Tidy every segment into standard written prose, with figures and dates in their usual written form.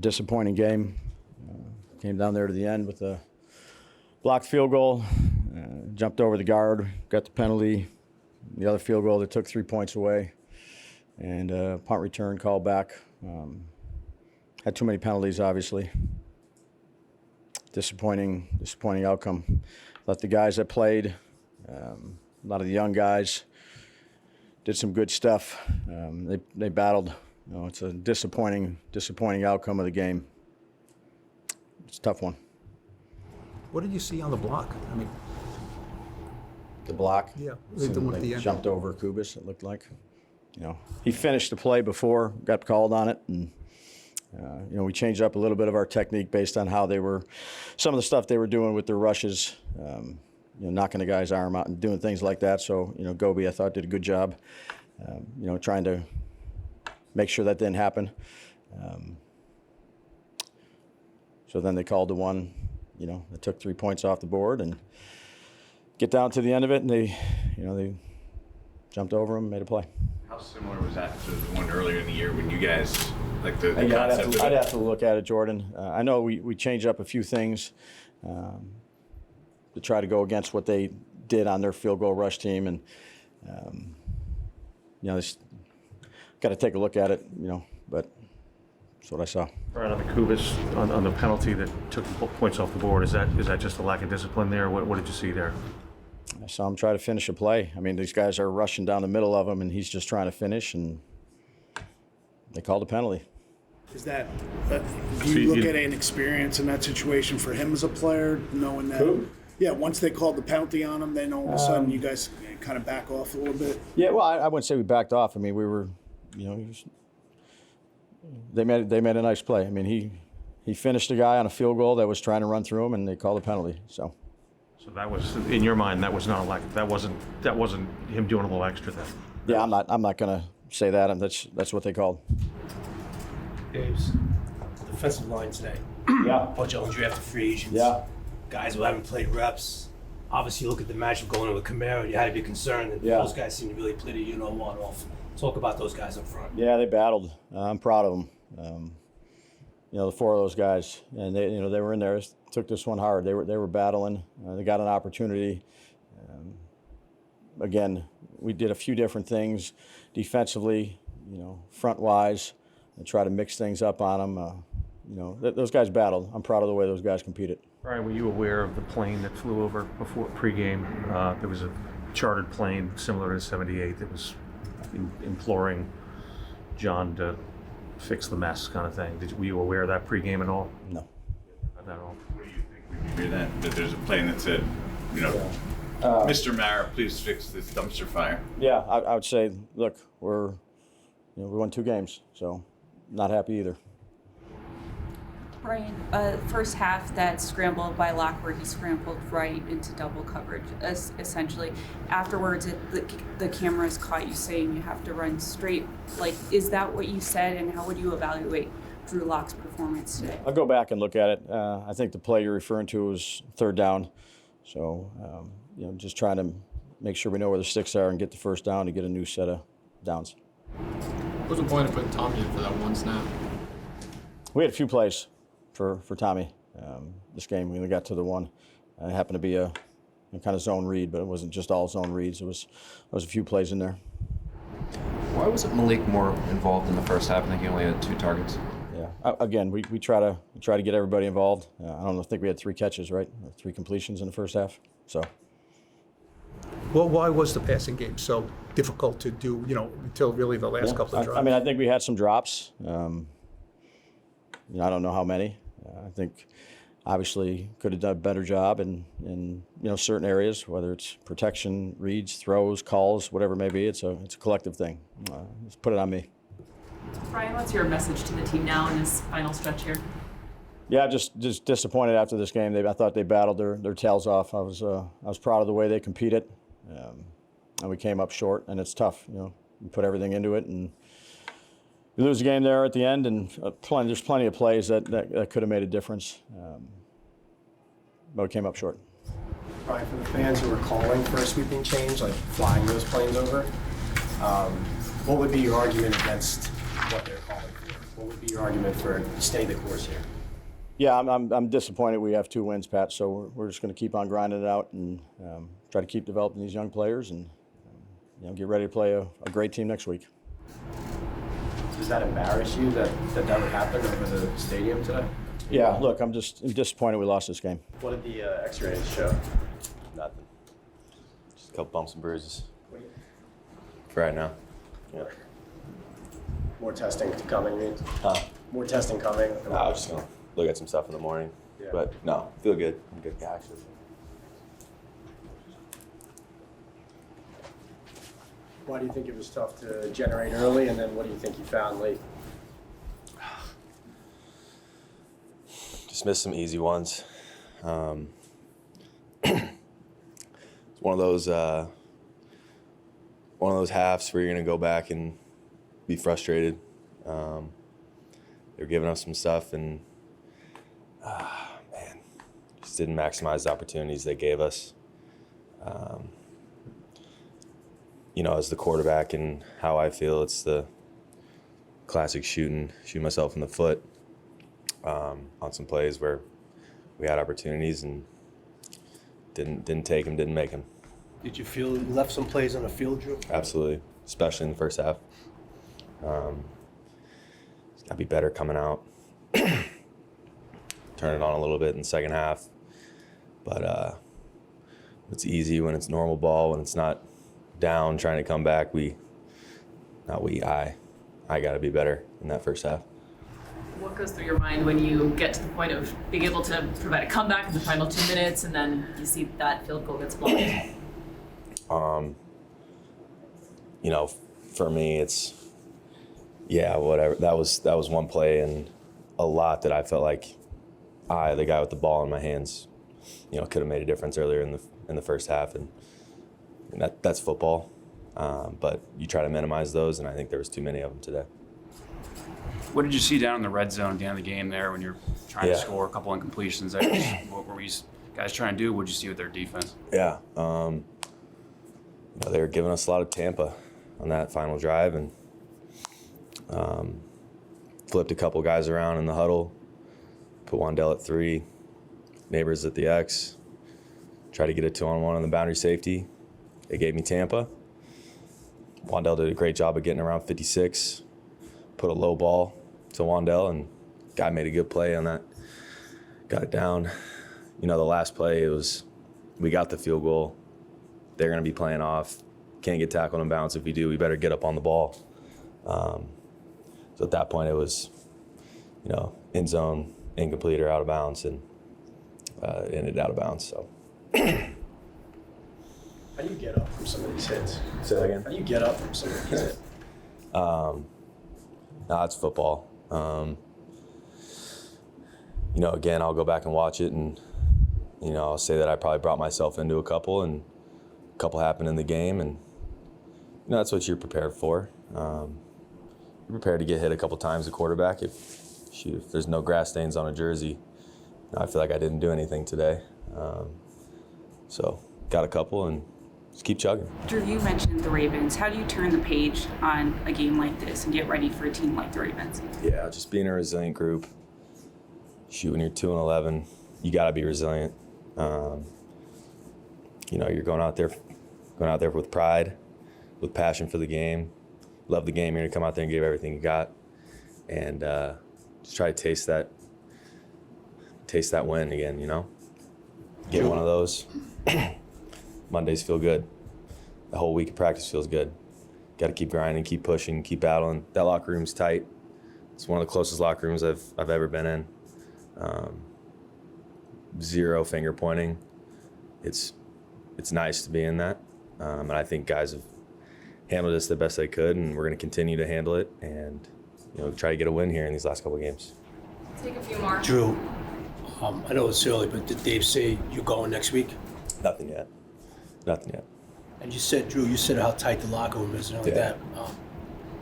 Disappointing game. Came down there to the end with a blocked field goal, jumped over the guard, got the penalty, the other field goal that took 3 points away, and punt return called back. Had too many penalties, obviously. Disappointing outcome. Let the guys that played, a lot of the young guys, did some good stuff. They battled. It's a disappointing outcome of the game. It's a tough one. What did you see on the block? I mean, the block? Yeah, the one at the end. Jumped over Kubis, it looked like. He finished the play before, got called on it, and we changed up a little bit of our technique based on how some of the stuff they were doing with their rushes, knocking the guy's arm out and doing things like that. So, Gobi, I thought, did a good job, trying to make sure that didn't happen. So then they called the one, that took 3 points off the board, and get down to the end of it, and they jumped over him, made a play. How similar was that to the one earlier in the year when you guys, like the Yeah, concept of it? I'd have to look at it, Jordan. I know we changed up a few things to try to go against what they did on their field goal rush team, and got to take a look at it, but that's what I saw. Right on the Kubis, on the penalty that took points off the board, is that just a lack of discipline there? What did you see there? I saw him try to finish a play. I mean, these guys are rushing down the middle of him, and he's just trying to finish, and they called a penalty. Is that, do you look at an experience in that situation for him as a player, knowing that? Who? Yeah, once they called the penalty on him, then all of a sudden you guys kind of back off a little bit? Yeah, well, I wouldn't say we backed off. I mean, we were, they made a nice play. I mean, he finished a guy on a field goal that was trying to run through him, and they called a penalty. So that was, in your mind, that was not a lack. That wasn't him doing a little extra then. Yeah, I'm not going to say that, and that's what they called. Dave's defensive line today. Yeah. A bunch of undrafted free agents. Yeah. Guys who haven't played reps. Obviously, you look at the matchup going in with Kamara, you had to be concerned that those guys seem to really play the one off. Talk about those guys up front. Yeah, they battled. I'm proud of them. The four of those guys, and they were in there. Took this one hard. They were battling. They got an opportunity. Again, we did a few different things defensively, front wise, and try to mix things up on them. Those guys battled. I'm proud of the way those guys competed. Brian, were you aware of the plane that flew over before pregame? There was a chartered plane similar to 78 that was imploring John to fix the mess, kind of thing. Were you aware of that pregame at all? No. Not at all. What do you think when you hear that there's a plane that said, Mr. Mara, please fix this dumpster fire? Yeah, I would say, look, we won 2 games, so not happy either. Brian, first half, that scramble by Lockwood, he scrambled right into double coverage, essentially. Afterwards, the cameras caught you saying you have to run straight. Is that what you said, and how would you evaluate Drew Lock's performance today? I'll go back and look at it. I think the play you're referring to was third down. So, just trying to make sure we know where the sticks are and get the first down to get a new set of downs. What was the point of putting Tommy in for that one snap? We had a few plays for Tommy this game. We only got to the one. It happened to be a kind of zone read, but it wasn't just all zone reads. There was a few plays in there. Why wasn't Malik more involved in the first half? I think he only had 2 targets. Yeah. Again, we try to get everybody involved. I think we had 3 catches, right? Or 3 completions in the first half. So. Well, why was the passing game so difficult to do, until really the last couple of drives? I think we had some drops. I don't know how many. I think obviously could have done a better job in certain areas, whether it's protection, reads, throws, calls, whatever it may be. It's a collective thing. Let's put it on me. Brian, what's your message to the team now in this final stretch here? Yeah, just disappointed after this game. I thought they battled their tails off. I was proud of the way they competed, and we came up short. And it's tough, you put everything into it, and you lose the game there at the end. And there's plenty of plays that could have made a difference, but we came up short. Brian, for the fans who are calling for a sweeping change, like flying those planes over, what would be your argument against what they're calling for? What would be your argument for staying the course here? Yeah, I'm disappointed we have 2 wins, Pat. So we're just going to keep on grinding it out and try to keep developing these young players and get ready to play a great team next week. Does that embarrass you that would happen over the stadium today? Yeah, look, I'm disappointed we lost this game. What did the X-rays show? Nothing. Just a couple bumps and bruises. For right now. Yeah. More testing coming, you mean? Huh? More testing coming? No, I was just going to look at some stuff in the morning. Yeah. But no, feel good. I'm good. Yeah, actually. Why do you think it was tough to generate early, and then what do you think you found late? Just missed some easy ones. It's one of those halves where you're going to go back and be frustrated. They were giving us some stuff, and just didn't maximize the opportunities they gave us. As the quarterback and how I feel, it's the classic shooting myself in the foot on some plays where we had opportunities and didn't take them, didn't make them. Did you feel you left some plays on the field, Drew? Absolutely, especially in the first half. It's got to be better coming out. Turn it on a little bit in the second half. But it's easy when it's normal ball, when it's not down trying to come back. I got to be better in that first half. What goes through your mind when you get to the point of being able to provide a comeback in the final 2 minutes and then you see that field goal gets blocked? For me, it's whatever. That was one play and a lot that I felt like the guy with the ball in my hands, could have made a difference earlier in the first half, and that's football. But you try to minimize those, and I think there was too many of them today. What did you see down in the red zone at the end of the game there when you're trying to score a couple incompletions? What were you guys trying to do? What did you see with their defense? Yeah. They were giving us a lot of Tampa on that final drive, and flipped a couple guys around in the huddle, put Wandell at 3, Neighbors at the X, tried to get a 2-on-1 on the boundary safety. They gave me Tampa. Wandell did a great job of getting around 56, put a low ball to Wandell, and guy made a good play on that. Got it down. The last play, we got the field goal. They're going to be playing off. Can't get tackled in bounds. If we do, we better get up on the ball. So at that point, it was, end zone, incomplete or out of bounds, and ended out of bounds. So. How do you get up from some of these hits? Say that again? How do you get up from some of these hits? It's football. Again, I'll go back and watch it, and I'll say that I probably brought myself into a couple, and a couple happened in the game, and that's what you're prepared for. You're prepared to get hit a couple times at quarterback. If there's no grass stains on a jersey, I feel like I didn't do anything today. So got a couple and just keep chugging. Drew, you mentioned the Ravens. How do you turn the page on a game like this and get ready for a team like the Ravens? Yeah, just being a resilient group. When you're 2-11, you got to be resilient. You're going out there with pride, with passion for the game. Love the game. You're gonna come out there and give everything you got, and just try to taste that win again. Get one of those. Mondays feel good. The whole week of practice feels good. Got to keep grinding, keep pushing, keep battling. That locker room's tight. It's one of the closest locker rooms I've ever been in. Zero finger pointing. It's nice to be in that, and I think guys have handled this the best they could, and we're going to continue to handle it and try to get a win here in these last couple of games. Take a few more. Drew, I know it's early, but did Dave say you're going next week? Nothing yet. And you said, Drew, how tight the locker room is and all that.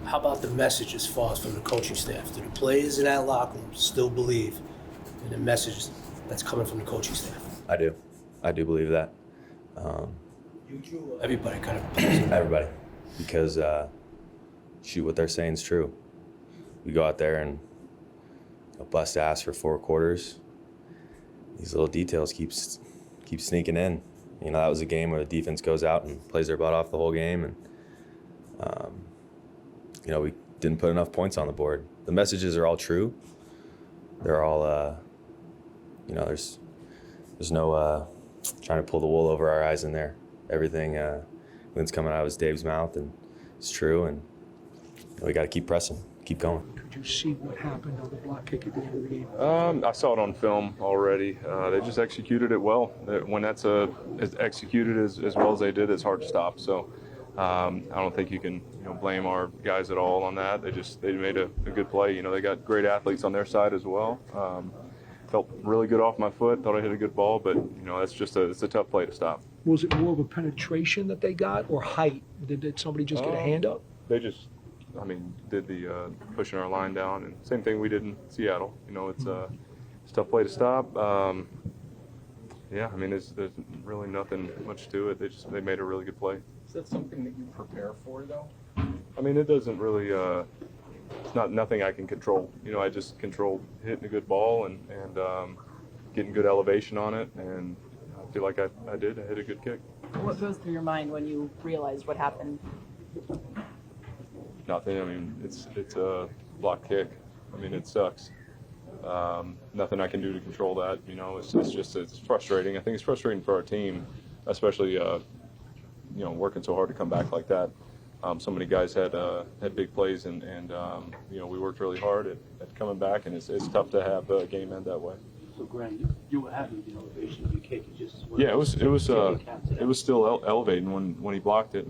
How about the message as far as from the coaching staff? Do the players in that locker room still believe in the message that's coming from the coaching staff? I do believe that. You, Drew, everybody kind of believes in that. Everybody. Because what they're saying is true. We go out there and a bust ass for 4 quarters. These little details keep sneaking in. You know, that was a game where the defense goes out and plays their butt off the whole game, and you know, we didn't put enough points on the board. The messages are all true. They're all, you know, there's no trying to pull the wool over our eyes in there. Everything that's coming out of Dave's mouth, and it's true, and you know, we got to keep pressing, keep going. Did you see what happened on the block kick at the end of the game? I saw it on film already. They just executed it well. When that's executed as well as they did, it's hard to stop. So I don't think you can blame our guys at all on that. They made a good play. You know, they got great athletes on their side as well. Felt really good off my foot. Thought I hit a good ball, but you know, it's a tough play to stop. Was it more of a penetration that they got, or height? Did somebody just get a hand up? They just, did the pushing our line down, and same thing we did in Seattle. You know, it's a tough play to stop. Yeah, there's really nothing much to it. They made a really good play. Is that something that you prepare for, though? It doesn't really. It's nothing I can control. You know, I just control hitting a good ball and getting good elevation on it, and I feel like I did. I hit a good kick. What goes through your mind when you realized what happened? Nothing. It's a block kick. It sucks. Nothing I can do to control that. You know, it's frustrating. I think it's frustrating for our team, especially working so hard to come back like that. So many guys had big plays, and we worked really hard at coming back, and it's tough to have a game end that way. So Graham, you were having the elevation of your kick. Yeah, it was still elevating when he blocked it.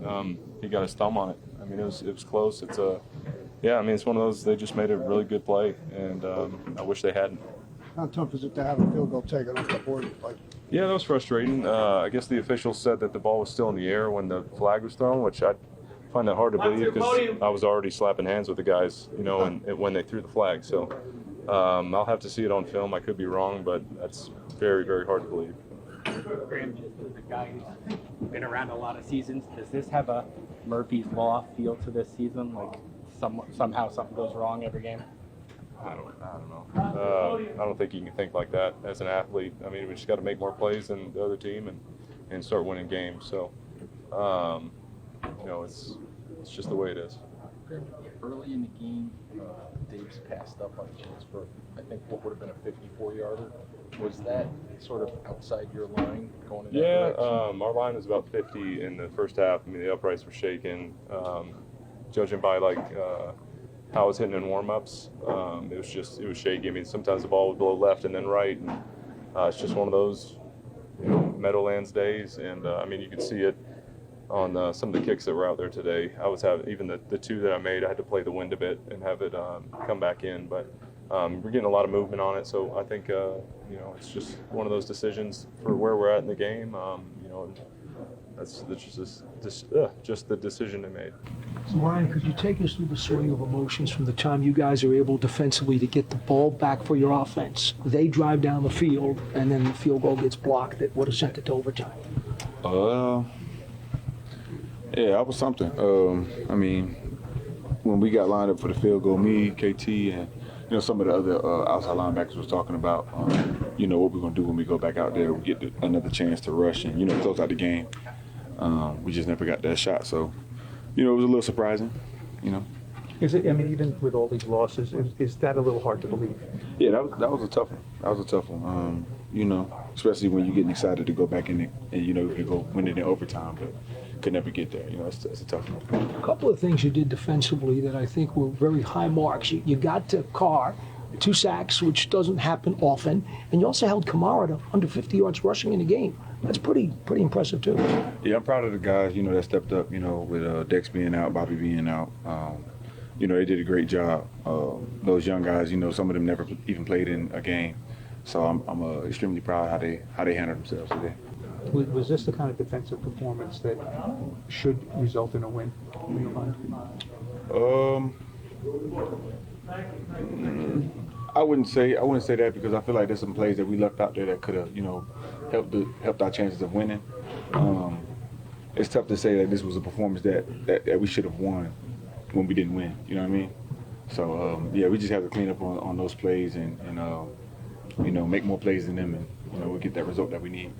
He got his thumb on it. It was close. It's one of those. They just made a really good play, and I wish they hadn't. How tough is it to have a field goal taken off the board? Yeah, that was frustrating. I guess the officials said that the ball was still in the air when the flag was thrown, which I find that hard to believe because I was already slapping hands with the guys, and when they threw the flag. So I'll have to see it on film. I could be wrong, but that's very, very hard to believe. Graham, just as a guy who's been around a lot of seasons, does this have a Murphy's Law feel to this season? Like somehow something goes wrong every game? I don't know. I don't think you can think like that as an athlete. We just got to make more plays than the other team and start winning games. So, it's just the way it is. Early in the game, Dave's passed up on a chance for, I think, what would have been a 54-yarder. Was that sort of outside your line going in that direction? Our line was about 50 in the first half. The uprights were shaking. Judging by how I was hitting in warm-ups, it was shaky. Sometimes the ball would blow left and then right, and it's just one of those Meadowlands days. And you could see it on some of the kicks that were out there today. I was having even the 2 that I made. I had to play the wind a bit and have it come back in, but we're getting a lot of movement on it. So I think it's just one of those decisions for where we're at in the game. That's just the decision they made. So Ryan, could you take us through the swing of emotions from the time you guys are able defensively to get the ball back for your offense? They drive down the field, and then the field goal gets blocked that would have sent it to overtime. Yeah, that was something. When we got lined up for the field goal, me, KT, and some of the other outside linebackers was talking about what we're gonna do when we go back out there. We get another chance to rush and close out the game. We just never got that shot, so it was a little surprising. Is it? Even with all these losses, is that a little hard to believe? Yeah, that was a tough one. That was a tough one. Especially when you're getting excited to go back in it and you can go win it in overtime, but could never get there. It's a tough one. A couple of things you did defensively that I think were very high marks. You got to Carr, 2 sacks, which doesn't happen often, and you also held Kamara to under 50 yards rushing in the game. That's pretty impressive too. Yeah, I'm proud of the guys, that stepped up, with Dex being out, Bobby being out. They did a great job. Those young guys, some of them never even played in a game. So I'm extremely proud how they handled themselves today. Was this the kind of defensive performance that should result in a win in your mind? I wouldn't say that because I feel like there's some plays that we left out there that could have helped our chances of winning. It's tough to say that this was a performance that we should have won when we didn't win. You know what I mean? So yeah, we just have to clean up on those plays and you know, make more plays than them, and you know, we'll get that result that we need.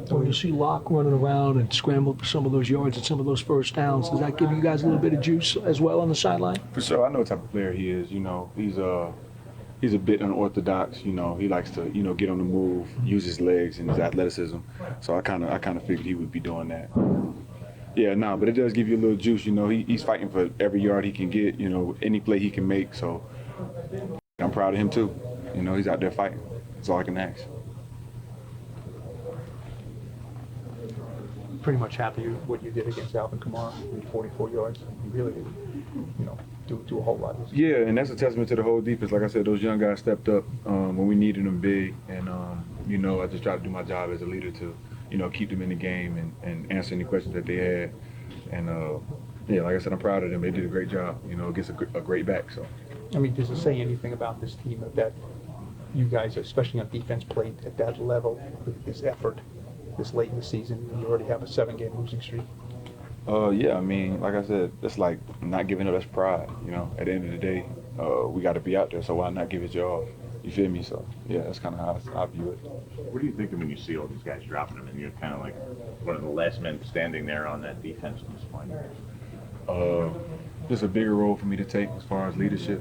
When you see Locke running around and scrambling for some of those yards and some of those first downs, does that give you guys a little bit of juice as well on the sideline? For sure, I know what type of player he is. You know, he's a bit unorthodox. You know, he likes to, you know, get on the move, use his legs and his athleticism. So I kind of figured he would be doing that. Yeah, no, but it does give you a little juice. You know, he's fighting for every yard he can get. You know, any play he can make. So I'm proud of him too. You know, he's out there fighting. That's all I can ask. Pretty much happy with what you did against Alvin Kamara, 44 yards. You really didn't, you know, do a whole lot. Yeah, and that's a testament to the whole defense. Like I said, those young guys stepped up when we needed them big, and you know, I just tried to do my job as a leader to, you know, keep them in the game and answer any questions that they had. And yeah, like I said, I'm proud of them. They did a great job, you know, against a great back. So, I mean, does it say anything about this team that you guys, especially on defense, played at that level with this effort this late in the season? You already have a 7-game losing streak. Yeah, I mean, like I said, it's like not giving up. That's pride, you know. At the end of the day, we got to be out there, so why not give it your all? You feel me? So, yeah, that's kind of how I view it. What do you think of when you see all these guys dropping them, and you're kind of like one of the last men standing there on that defense at this point? Just a bigger role for me to take as far as leadership.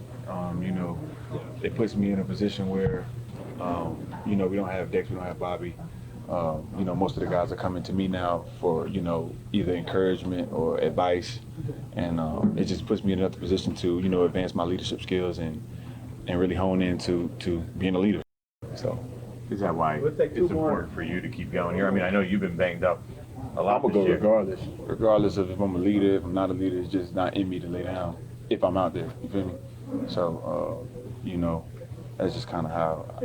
You know, it puts me in a position where, you know, we don't have Dex, we don't have Bobby. You know, most of the guys are coming to me now for, you know, either encouragement or advice, and it just puts me in another position to, you know, advance my leadership skills and really hone into being a leader. So, is that why it's important for you to keep going here? I mean, I know you've been banged up a lot. I'm gonna go regardless of if I'm a leader, if I'm not a leader. It's just not in me to lay down if I'm out there. You feel me? So, you know, that's just kind of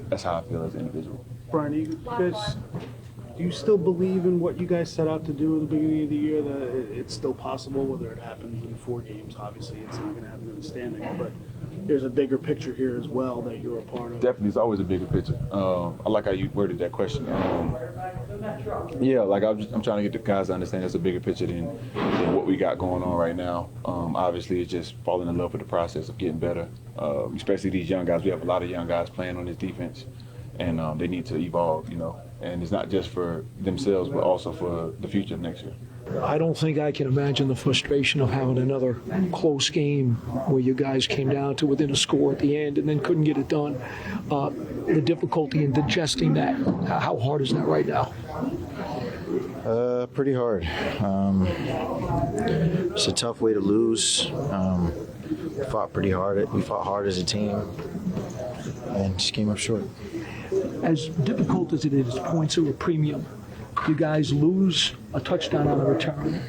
that's how I feel as an individual. Brian, do you still believe in what you guys set out to do at the beginning of the year, that it's still possible, whether it happens in 4 games? Obviously, it's not going to happen in the standing, but there's a bigger picture here as well that you're a part of. Definitely, it's always a bigger picture. I like how you worded that question. Yeah, like I'm trying to get the guys to understand there's a bigger picture than what we got going on right now. Obviously, it's just falling in love with the process of getting better, especially these young guys. We have a lot of young guys playing on this defense, and they need to evolve, you know. And it's not just for themselves, but also for the future next year. I don't think I can imagine the frustration of having another close game where you guys came down to within a score at the end and then couldn't get it done. The difficulty in digesting that, how hard is that right now? Pretty hard. It's a tough way to lose. We fought pretty hard. We fought hard as a team and just came up short. As difficult as it is, points are a premium. You guys lose a touchdown on a return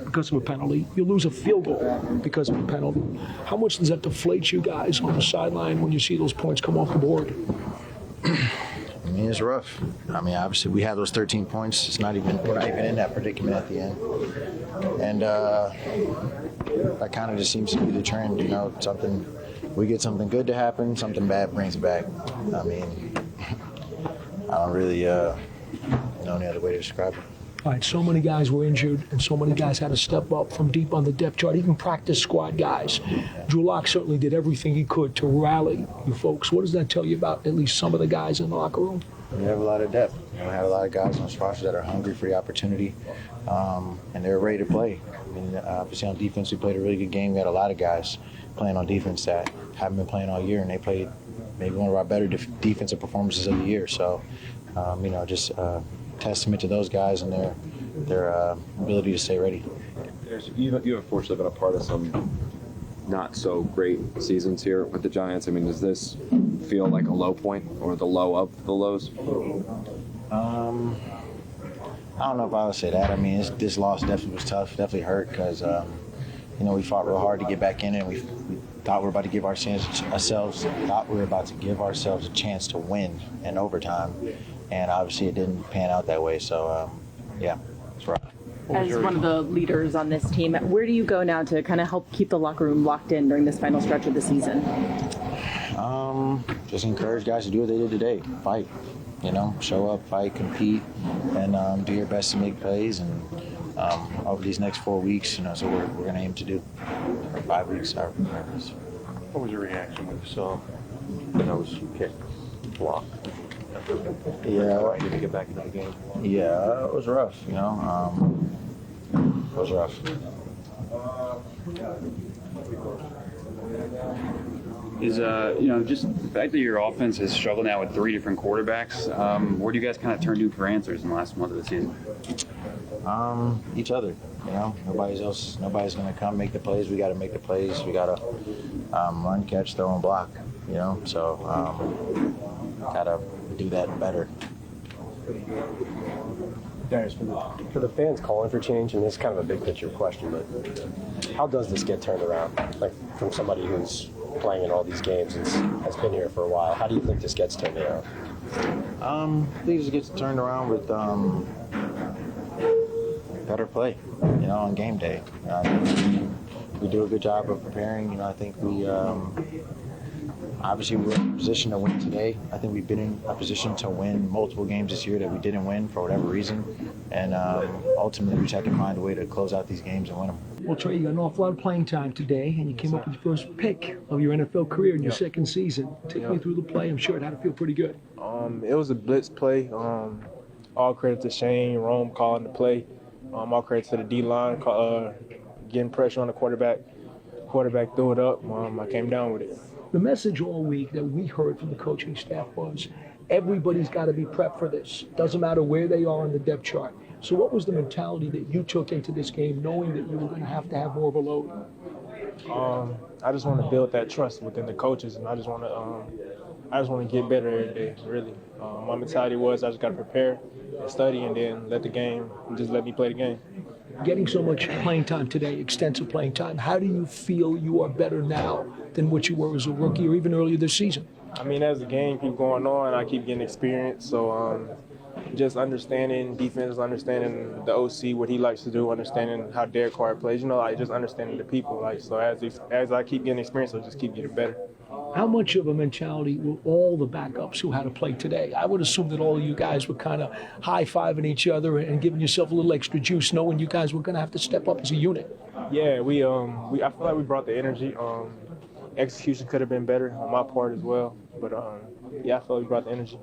because of a penalty. You lose a field goal because of a penalty. How much does that deflate you guys on the sideline when you see those points come off the board? I mean, it's rough. I mean, obviously, we have those 13 points. We're not even in that predicament at the end. And that kind of just seems to be the trend, you know, we get something good to happen, something bad brings it back. I mean, I don't really know any other way to describe it. All right, so many guys were injured, and so many guys had to step up from deep on the depth chart, even practice squad guys. Drew Lock certainly did everything he could to rally you folks. What does that tell you about at least some of the guys in the locker room? We have a lot of depth. We have a lot of guys on this roster that are hungry for the opportunity, and they're ready to play. I mean, obviously on defense, we played a really good game. We had a lot of guys playing on defense that haven't been playing all year, and they played maybe one of our better defensive performances of the year. So, you know, just testament to those guys and their ability to stay ready. You have unfortunately been a part of some not so great seasons here with the Giants. I mean, does this feel like a low point or the low of the lows? I don't know if I would say that. I mean, this loss definitely was tough, definitely hurt because, you know, we fought real hard to get back in it. We thought we were about to give ourselves a chance to win in overtime, and obviously it didn't pan out that way. So, yeah, it's rough. As one of the leaders on this team, where do you go now to kind of help keep the locker room locked in during this final stretch of the season? Just encourage guys to do what they did today. Fight, you know, show up, fight, compete, and do your best to make plays. And over these next 4 weeks, you know, so we're going to aim to do. 5 weeks, however many it is. What was your reaction when you saw the nose kick block? Yeah. Did you get back into the game? Yeah, it was rough, you know. It was rough. Is just the fact that your offense has struggled now with 3 different quarterbacks. Where do you guys kind of turn to for answers in the last month of the season? Each other. You know, nobody's going to come make the plays. We got to make the plays. We got to run, catch, throw, and block. You know, so got to do that better. Darius, for the fans calling for change, and this is kind of a big picture question, but how does this get turned around? Like from somebody who's playing in all these games and has been here for a while, how do you think this gets turned around? I think this gets turned around with better play, you know, on game day. I think we do a good job of preparing. You know, I think we obviously we're in a position to win today. I think we've been in a position to win multiple games this year that we didn't win for whatever reason, and ultimately we just have to find a way to close out these games and win them. Well, Tre, you got an awful lot of playing time today, and you came up with your first pick of your NFL career in your second season. Take me through the play. I'm sure it had to feel pretty good. It was a blitz play. All credit to Shane, Rome calling the play. All credit to the D-line, getting pressure on the quarterback. Quarterback threw it up. I came down with it. The message all week that we heard from the coaching staff was everybody's got to be prepped for this. Doesn't matter where they are on the depth chart. So what was the mentality that you took into this game, knowing that you were going to have more of a load? I just want to build that trust within the coaches, and I just want to get better every day, really. My mentality was I just got to prepare and study, and then let me play the game. Getting so much playing time today, extensive playing time, how do you feel you are better now than what you were as a rookie or even earlier this season? I mean, as the game keeps going on, I keep getting experience, so just understanding defense, understanding the OC, what he likes to do, understanding how Derek Carr plays, just understanding the people. So as I keep getting experience, I'll just keep getting better. How much of a mentality were all the backups who had to play today? I would assume that all of you guys were kind of high-fiving each other and giving yourself a little extra juice, knowing you guys were going to have to step up as a unit. Yeah, I feel like we brought the energy. Execution could have been better on my part as well, but I feel like we brought the energy.